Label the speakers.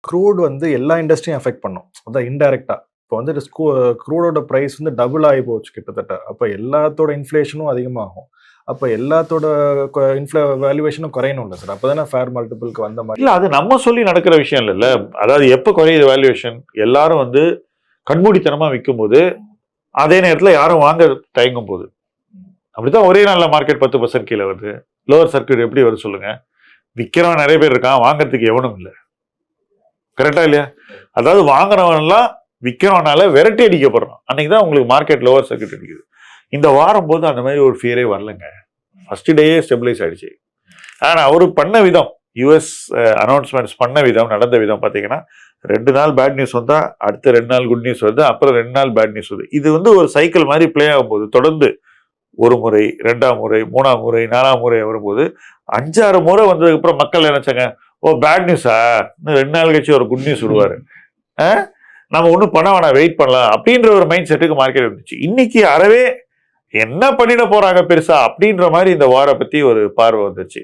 Speaker 1: Crude வந்து எல்லா இண்டஸ்ட்ரியும் affect பண்ணும். அதான் இன்டைரக்ட்டா. இப்போ வந்து க்ரூடோட பிரைஸ் வந்து டபுள் ஆகி போச்சு கிட்டத்தட்ட. அப்ப எல்லாத்தோட இன்ஃப்ளேஷனும் அதிகமாகும். அப்ப எல்லாத்தோட வேல்யூவேஷனும் குறையணும்ல சார். அப்பதானே ஃபேர் மல்டிபிள்க்கு வந்த மாதிரி.
Speaker 2: இல்ல அது நம்ம சொல்லி நடக்கிற விஷயம் இல்லைல்ல. அதாவது எப்ப குறையுது வேல்யூவேஷன், எல்லாரும் வந்து கண்மூடித்தனமா விற்கும் போது, அதே நேரத்துல யாரும் வாங்க தயங்கும் போது. அப்படித்தான் ஒரே நாள்ல மார்க்கெட் 10% கீழே வருது. லோவர் சர்க்கியூட் எப்படி வருது சொல்லுங்க. விற்கிறவன் நிறைய பேர் இருக்கான், வாங்குறதுக்கு எவனும் இல்லை. கரெக்டா இல்லையா? அதாவது வாங்குறவன் எல்லாம் விற்கிறவனால விரட்டி அடிக்கப்படுறான். அன்னைக்குதான் உங்களுக்கு மார்க்கெட் லோவர் சர்க்கியூட் அடிக்குது. இந்த வாரம் போது அந்த மாதிரி ஒரு ஃபியரே வரலங்க. ஃபர்ஸ்ட் டேயே ஸ்டெபிலைஸ் ஆயிடுச்சு. ஆனா அவரு பண்ண விதம், யூஎஸ் அனௌன்ஸ்மெண்ட்ஸ் பண்ண விதம், நடந்த விதம் பார்த்தீங்கன்னா 2 நாள் பேட் நியூஸ் வந்தா அடுத்த 2 நாள் குட் நியூஸ் வருது, அப்புறம் 2 நாள் பேட் நியூஸ் வருது. இது வந்து ஒரு சைக்கிள் மாதிரி பிளே ஆகும்போது தொடர்ந்து ஒரு முறை, 2ஆம் முறை, 3ஆம் முறை, 4ஆம் முறை வரும்போது 5-6 முறை வந்ததுக்கு அப்புறம் மக்கள் நினைச்சாங்க, ஓ பேட் நியூஸா, இன்னும் 2 நாள் கழிச்சு ஒரு குட் நியூஸ் விடுவாரு, நம்ம ஒன்றும் பண்ண வேணாம், வெயிட் பண்ணலாம் அப்படின்ற ஒரு மைண்ட் செட்டுக்கு மார்க்கெட் இருந்துச்சு. இன்னைக்கு அறவே என்ன பண்ணிட போறாங்க பெருசா அப்படின்ற மாதிரி இந்த வார பத்தி ஒரு பார்வை வந்துச்சு.